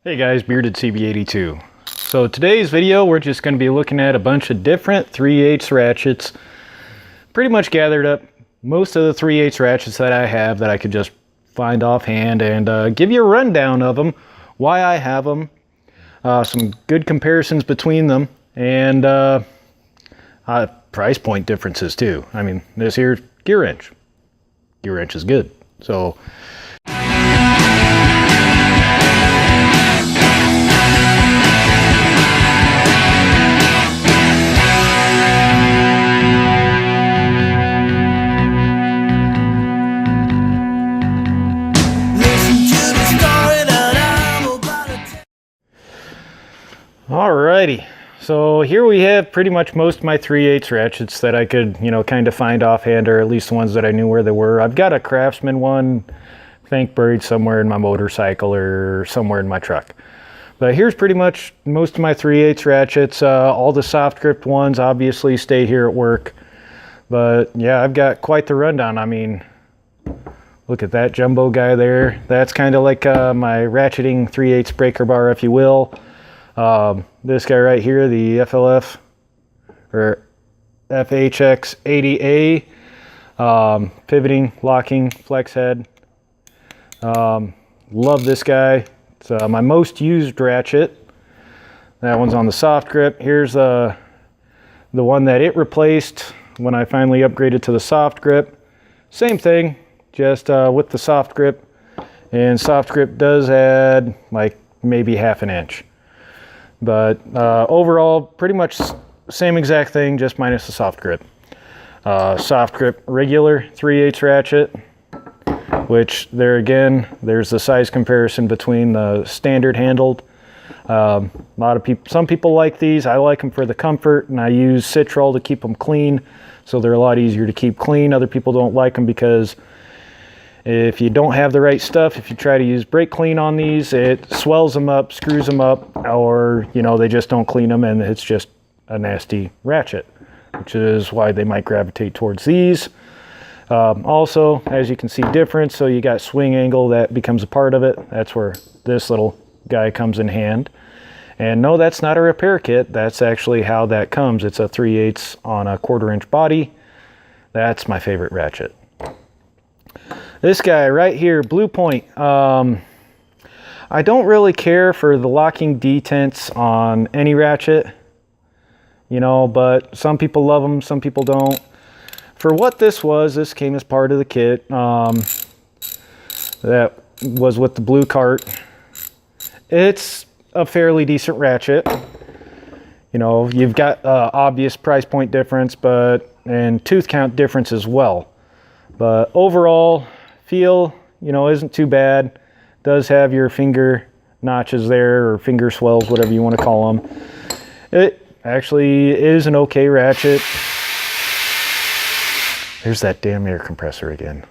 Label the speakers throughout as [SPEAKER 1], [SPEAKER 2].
[SPEAKER 1] Hey guys, Bearded CB82. So today's video we're just going to be looking at a bunch of different 3/8 ratchets. Pretty much gathered up most of the 3/8 ratchets that I have that I could just find offhand and give you a rundown of them, why I have them, some good comparisons between them, and price point differences too. I mean, this here's gear wrench. Gear wrench is good. So alrighty, so here we have pretty much most of my 3/8 ratchets that I could, kind of find offhand, or at least the ones that I knew where they were. I've got a Craftsman one, I think, buried somewhere in my motorcycle or somewhere in my truck. But here's pretty much most of my 3/8 ratchets. All the soft grip ones obviously stay here at work. But yeah, I've got quite the rundown. I mean, look at that jumbo guy there. That's kind of like my ratcheting 3/8 breaker bar, if you will. This guy right here, the FLF or FHX 80A, pivoting, locking, flex head. Love this guy. It's my most used ratchet. That one's on the soft grip. Here's the one that it replaced when I finally upgraded to the soft grip. Same thing, just with the soft grip. And soft grip does add like maybe half an inch. But overall, pretty much same exact thing, just minus the soft grip. Soft grip regular 3/8 ratchet, which there again, there's the size comparison between the standard handled. A lot of people, some people like these. I like them for the comfort, and I use Citrol to keep them clean, so they're a lot easier to keep clean. Other people don't like them because if you don't have the right stuff, if you try to use brake clean on these, it swells them up, screws them up, or they just don't clean them, and it's just a nasty ratchet, which is why they might gravitate towards these. Also, as you can see, difference, so you got swing angle that becomes a part of it. That's where this little guy comes in hand. And no, that's not a repair kit. That's actually how that comes. It's a 3/8 on a 1/4 inch body. That's my favorite ratchet. This guy right here, Blue Point. I don't really care for the locking detents on any ratchet, but some people love them, some people don't. For what this was, this came as part of the kit. That was with the blue cart. It's a fairly decent ratchet. You've got obvious price point difference, and tooth count difference as well. But overall, feel, isn't too bad. Does have your finger notches there, or finger swells, whatever you want to call them. It actually is an okay ratchet. There's that damn air compressor again.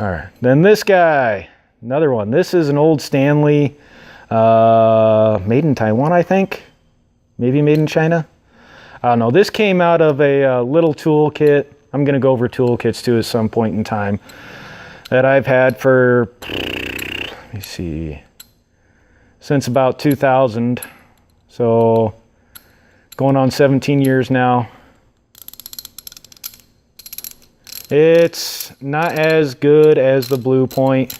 [SPEAKER 1] All right, then this guy, another one. This is an old Stanley, made in Taiwan, I think. Maybe made in China. I don't know. This came out of a little tool kit. I'm going to go over toolkits too at some point in time, that I've had for, let me see, since about 2000. So going on 17 years now. It's not as good as the Blue Point,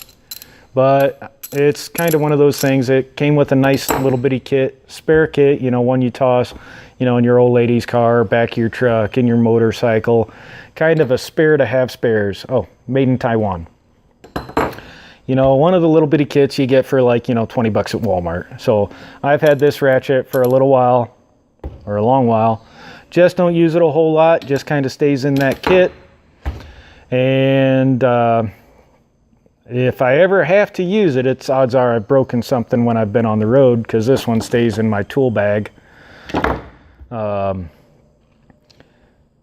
[SPEAKER 1] but it's kind of one of those things. It came with a nice little bitty kit, spare kit, one you toss, in your old lady's car, back of your truck, in your motorcycle. Kind of a spare to have spares. Oh, made in Taiwan. One of the little bitty kits you get for like, 20 bucks at Walmart. So I've had this ratchet for a little while, or a long while. Just don't use it a whole lot. Just kind of stays in that kit. And if I ever have to use it, it's odds are I've broken something when I've been on the road, because this one stays in my tool bag.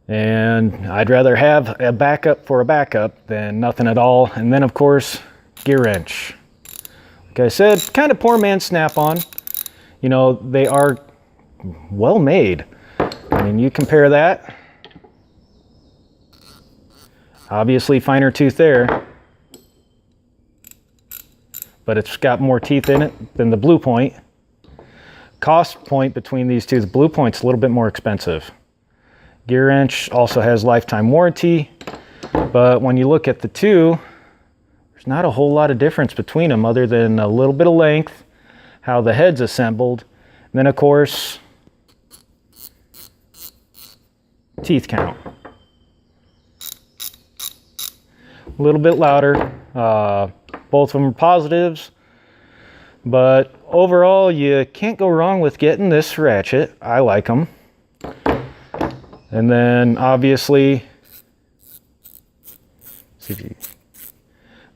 [SPEAKER 1] And I'd rather have a backup for a backup than nothing at all. And then, of course, gear wrench. Like I said, kind of poor man's Snap-on. They are well made. I mean, you compare that. Obviously, finer tooth there. but it's got more teeth in it than the Blue Point. Cost point between these two, the Blue Point's a little bit more expensive. Gear wrench also has lifetime warranty, but when you look at the two, there's not a whole lot of difference between them other than a little bit of length, how the head's assembled, and then of course, teeth count. A little bit louder. Both of them are positives, but overall you can't go wrong with getting this ratchet. I like them. And then obviously,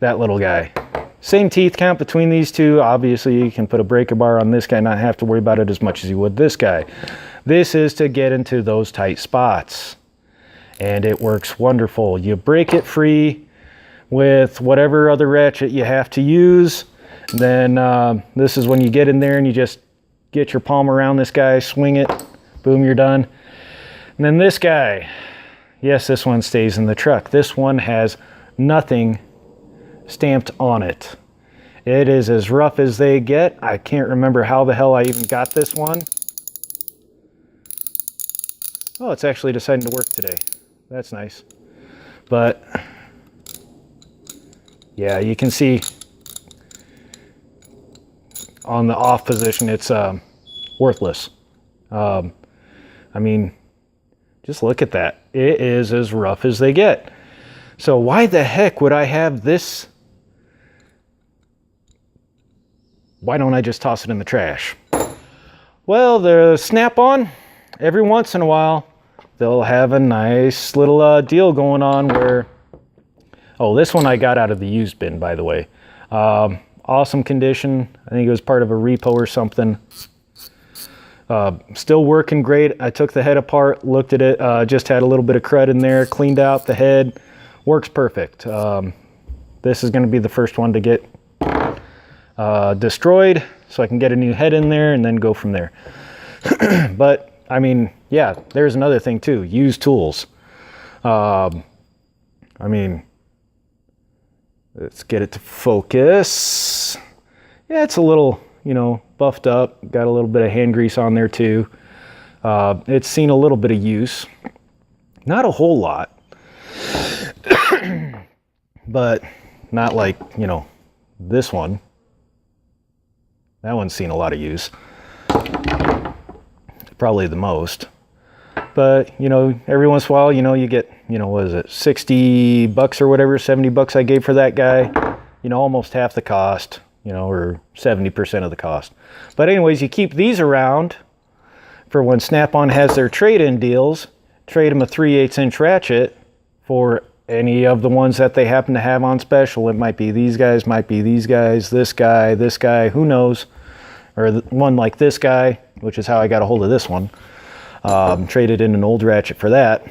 [SPEAKER 1] that little guy. Same teeth count between these two. Obviously you can put a breaker bar on this guy, not have to worry about it as much as you would this guy. This is to get into those tight spots, and it works wonderful. You break it free with whatever other ratchet you have to use. Then this is when you get in there and you just get your palm around this guy, swing it, boom, you're done. And then this guy, yes, this one stays in the truck. This one has nothing stamped on it. It is as rough as they get. I can't remember how the hell I even got this one. Oh, it's actually deciding to work today. That's nice. But yeah, you can see on the off position, it's worthless. I mean, just look at that. It is as rough as they get. So why the heck would I have this? Why don't I just toss it in the trash? Well, the SnapOn, every once in a while, they'll have a nice little deal going on where, oh, this one I got out of the used bin, by the way. Awesome condition. I think it was part of a repo or something. Still working great. I took the head apart, looked at it, just had a little bit of crud in there, cleaned out the head. Works perfect. This is going to be the first one to get destroyed, so I can get a new head in there and then go from there. But I mean, yeah, there's another thing too. Used tools. I mean, let's get it to focus. Yeah, it's a little, you know, buffed up. Got a little bit of hand grease on there too. It's seen a little bit of use. Not a whole lot. But not like, you know, this one. That one's seen a lot of use. Probably the most. But, you know, every once in a while, you know, you get, you know, what is it, 60 bucks or whatever, 70 bucks I gave for that guy. You know, almost half the cost, you know, or 70% of the cost. But anyways, you keep these around for when SnapOn has their trade-in deals. Trade them a 3/8 inch ratchet for any of the ones that they happen to have on special. It might be these guys, might be these guys, this guy, who knows? Or one like this guy, which is how I got a hold of this one. Traded in an old ratchet for that.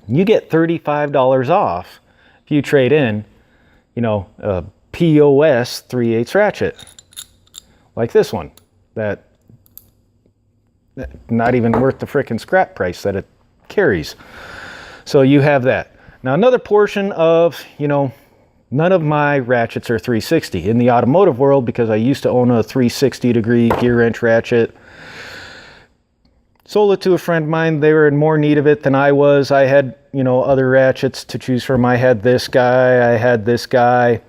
[SPEAKER 1] You get $35 off if you trade in, you know, a p.o.s. 3/8 ratchet. Like this one. That not even worth the frickin' scrap price that it carries. So you have that. Now another portion of, you know, none of my ratchets are 360. In the automotive world, because I used to own a 360-degree gear wrench ratchet, sold it to a friend of mine. They were in more need of it than I was. I had, you know, other ratchets to choose from. I had this guy, I had this guy.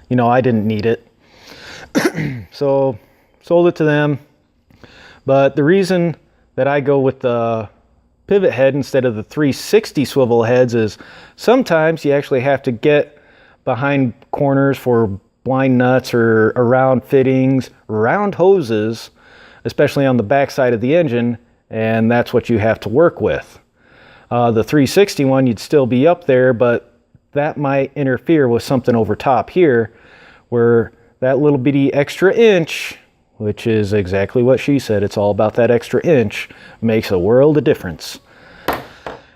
[SPEAKER 1] You know, I didn't need it. So sold it to them. But the reason that I go with the pivot head instead of the 360 swivel heads is sometimes you actually have to get behind corners for blind nuts or around fittings, round hoses, especially on the back side of the engine, and that's what you have to work with. The 360 one, you'd still be up there, but that might interfere with something over top here, where that little bitty extra inch, which is exactly what she said, it's all about that extra inch, makes a world of difference.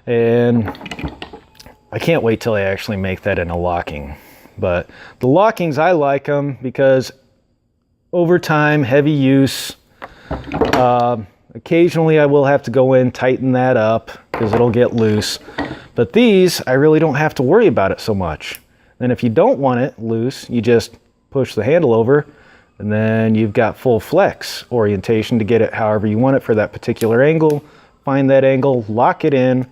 [SPEAKER 1] And I can't wait till I actually make that in a locking. But the lockings, I like them because over time, heavy use, occasionally I will have to go in, tighten that up because it'll get loose. But these, I really don't have to worry about it so much. And if you don't want it loose, you just push the handle over, and then you've got full flex orientation to get it however you want it for that particular angle. Find that angle, lock it in,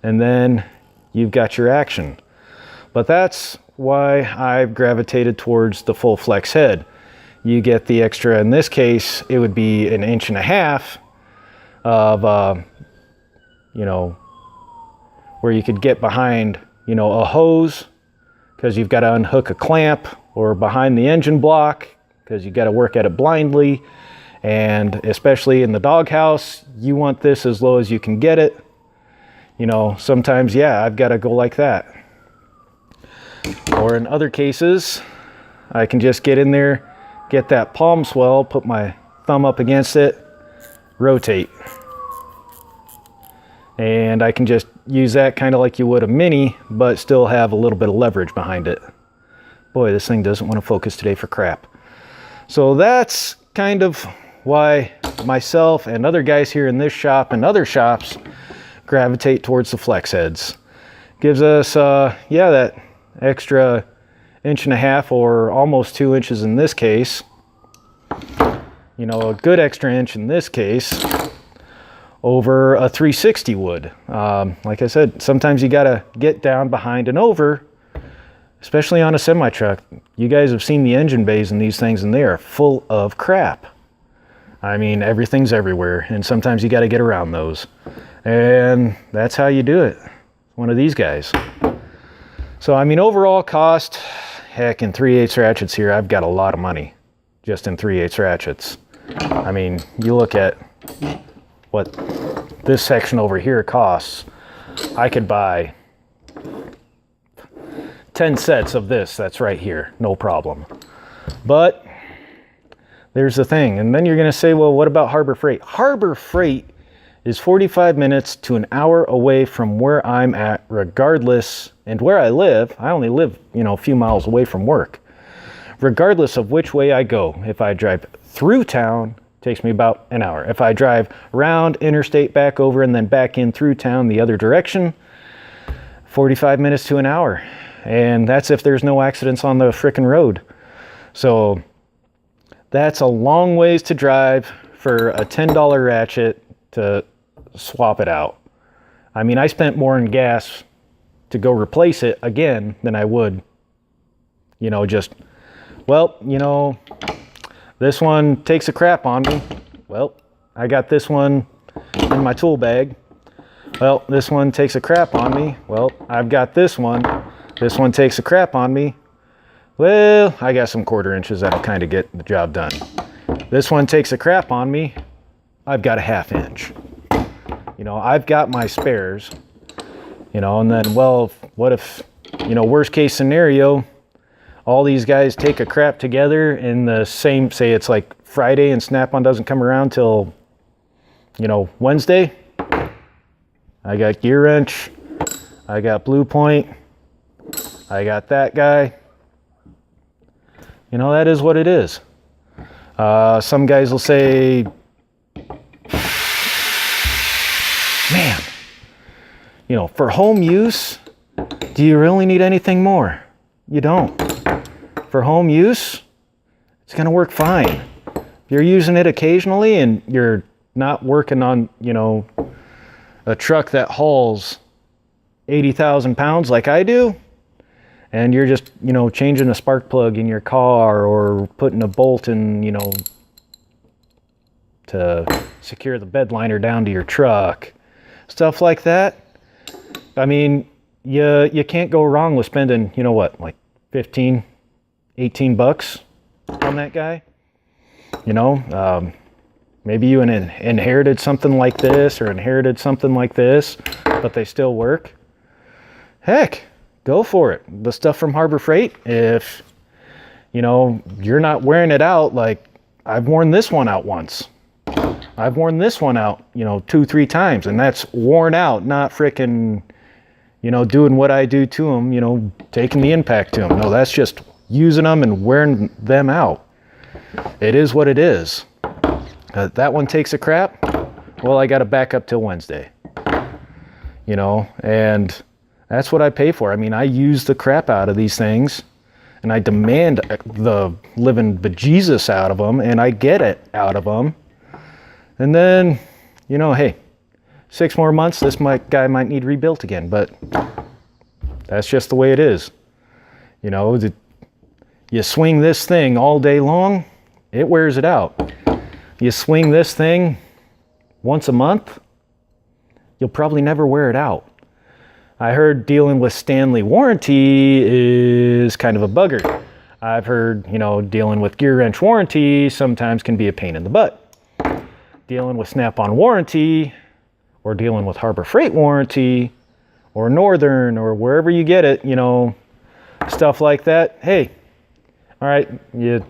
[SPEAKER 1] and then you've got your action. But that's why I've gravitated towards the full flex head. You get the extra, in this case, it would be 1.5 inches of, you know, where you could get behind, you know, a hose, because you've got to unhook a clamp, or behind the engine block, because you've got to work at it blindly. And especially in the doghouse, you want this as low as you can get it. You know, sometimes, yeah, I've got to go like that. Or in other cases, I can just get in there, get that palm swell, put my thumb up against it, rotate. And I can just use that kind of like you would a Mini, but still have a little bit of leverage behind it. Boy, this thing doesn't want to focus today for crap. So that's kind of why myself and other guys here in this shop and other shops gravitate towards the flex heads. Gives us, yeah, that extra 1.5 inches or almost 2 inches in this case. You know, a good extra inch in this case over a 360 would. Like I said, sometimes you gotta get down behind and over, especially on a semi-truck. You guys have seen the engine bays in these things, and they are full of crap. I mean, everything's everywhere, and sometimes you gotta get around those. And that's how you do it. One of these guys. So, I mean, overall cost, heck, in 3/8 ratchets here, I've got a lot of money just in 3/8 ratchets. I mean, you look at what this section over here costs. I could buy 10 sets of this that's right here, no problem. But there's the thing, and then you're going to say, well, what about Harbor Freight? Harbor Freight is 45 minutes to an hour away from where I'm at, regardless, and where I live. I only live, you know, a few miles away from work. Regardless of which way I go, if I drive through town, it takes me about an hour. If I drive around interstate, back over, and then back in through town the other direction, 45 minutes to an hour. And that's if there's no accidents on the frickin' road. So that's a long ways to drive for a $10 ratchet to swap it out. I mean, I spent more in gas to go replace it again than I would, you know, just, well, you know, this one takes a crap on me. Well, I got this one in my tool bag. Well, this one takes a crap on me. Well, I've got this one. This one takes a crap on me. Well, I got some 1/4 inches that'll kind of get the job done. This one takes a crap on me. I've got a 1/2 inch. You know, I've got my spares, you know, and then, well, what if, you know, worst case scenario, all these guys take a crap together in the same, say it's like Friday and SnapOn doesn't come around till, you know, Wednesday. I got gear wrench, I got Blue Point, I got that guy. You know, that is what it is. Some guys will say, man, you know, for home use, do you really need anything more? You don't. For home use, it's going to work fine. If you're using it occasionally and you're not working on, you know, a truck that hauls 80,000 pounds like I do, and you're just, you know, changing a spark plug in your car or putting a bolt in, you know, to secure the bed liner down to your truck, stuff like that. I mean, you can't go wrong with spending, you know what, like 15, 18 bucks on that guy. You know, maybe you inherited something like this or inherited something like this, but they still work. Heck, go for it. The stuff from Harbor Freight, if, you know, you're not wearing it out, like I've worn this one out once. I've worn this one out, you know, 2-3 times, and that's worn out, not frickin', you know, doing what I do to them, you know, taking the impact to them. No, that's just using them and wearing them out. It is what it is. That one takes a crap. Well, I got to back up till Wednesday. You know, and that's what I pay for. I mean, I use the crap out of these things, and I demand the living bejesus out of them, and I get it out of them. And then, you know, hey, 6 more months, this guy might need rebuilt again, but that's just the way it is. You know, you swing this thing all day long, it wears it out. You swing this thing once a month, you'll probably never wear it out. I heard dealing with Stanley warranty is kind of a bugger. I've heard, you know, dealing with gear wrench warranty sometimes can be a pain in the butt. Dealing with SnapOn warranty, or dealing with Harbor Freight warranty, or Northern, or wherever you get it, you know, stuff like that. Hey, all right, you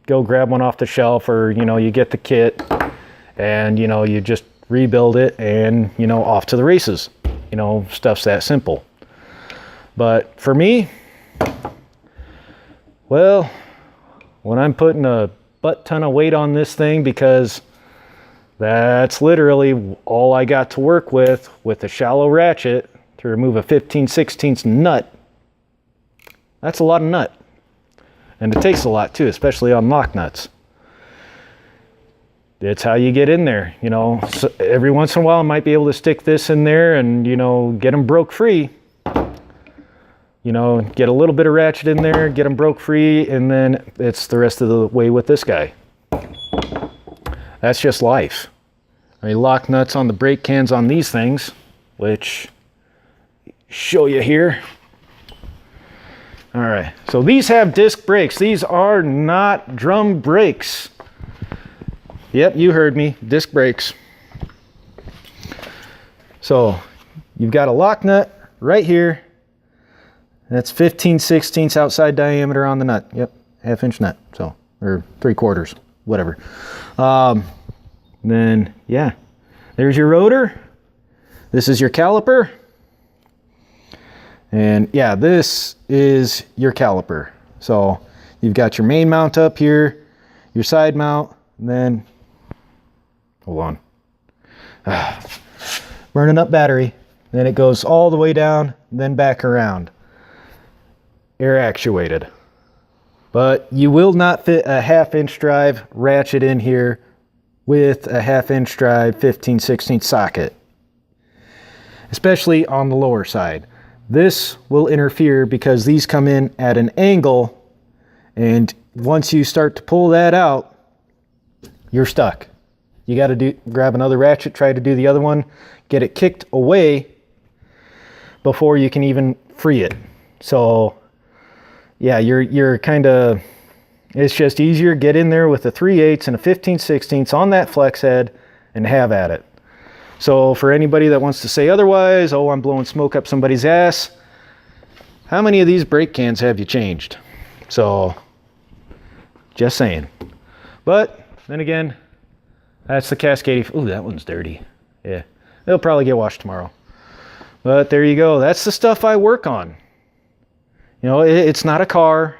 [SPEAKER 1] go grab one off the shelf, or, you know, you get the kit, and, you know, you just rebuild it, and, you know, off to the races. You know, stuff's that simple. But for me, well, when I'm putting a butt ton of weight on this thing, because that's literally all I got to work with a shallow ratchet to remove a 15/16 nut, that's a lot of nut. And it takes a lot too, especially on lock nuts. It's how you get in there, you know. So every once in a while I might be able to stick this in there and, you know, get them broke free. You know, get a little bit of ratchet in there, get them broke free, and then it's the rest of the way with this guy. That's just life. I mean, lock nuts on the brake cans on these things, which show you here. All right, so these have disc brakes. These are not drum brakes. Yep, you heard me, disc brakes. So you've got a lock nut right here. That's 15/16 outside diameter on the nut. Yep, 1/2 inch nut, so, or 3/4, whatever. Then, yeah, there's your rotor. This is your caliper. And yeah, this is your caliper. So you've got your main mount up here, your side mount, and then, hold on. Burning up battery. Then it goes all the way down, then back around. Air actuated. But you will not fit a 1/2 inch drive ratchet in here with a 1/2 inch drive 15/16 socket. Especially on the lower side. This will interfere because these come in at an angle, and once you start to pull that out, you're stuck. You got to grab another ratchet, try to do the other one, get it kicked away before you can even free it. So yeah, you're kind of, it's just easier, get in there with a 3/8 and a 15/16 on that flex head and have at it. So for anybody that wants to say otherwise, oh, I'm blowing smoke up somebody's ass, how many of these brake cans have you changed? So just saying. But then again, that's the Cascade. Ooh, that one's dirty. Yeah, it'll probably get washed tomorrow. But there you go. That's the stuff I work on. You know, it's not a car.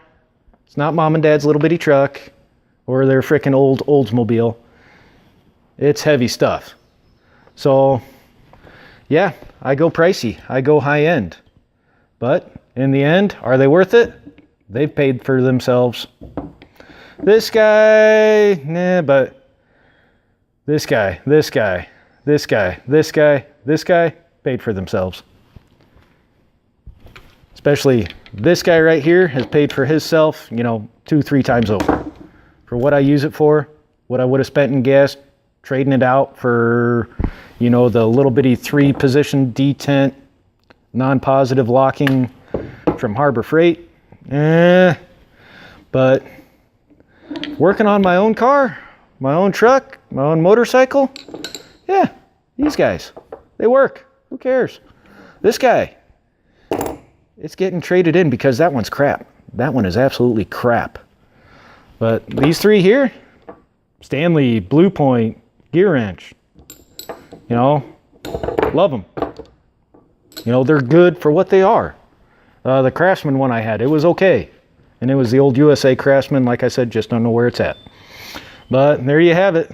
[SPEAKER 1] It's not mom and dad's little bitty truck or their frickin' old Oldsmobile. It's heavy stuff. So yeah, I go pricey. I go high end. But in the end, are they worth it? They've paid for themselves. This guy, nah, but this guy, this guy, this guy, this guy, this guy paid for themselves. Especially this guy right here has paid for himself, you know, 2-3 times over. For what I use it for, what I would have spent in gas, trading it out for, you know, the little bitty 3-position detent, non-positive locking from Harbor Freight. But working on my own car, my own truck, my own motorcycle, yeah, these guys, they work. Who cares? This guy, it's getting traded in because that one's crap. That one is absolutely crap. But these 3 here, Stanley, Blue Point, Gear Wrench, you know, love them. You know, they're good for what they are. The Craftsman one I had, it was okay. And it was the old USA Craftsman, like I said, just don't know where it's at. But there you have it.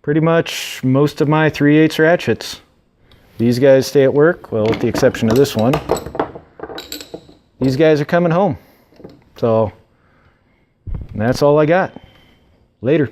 [SPEAKER 1] Pretty much most of my 3/8 ratchets. These guys stay at work, well, with the exception of this one. These guys are coming home. So that's all I got. Later.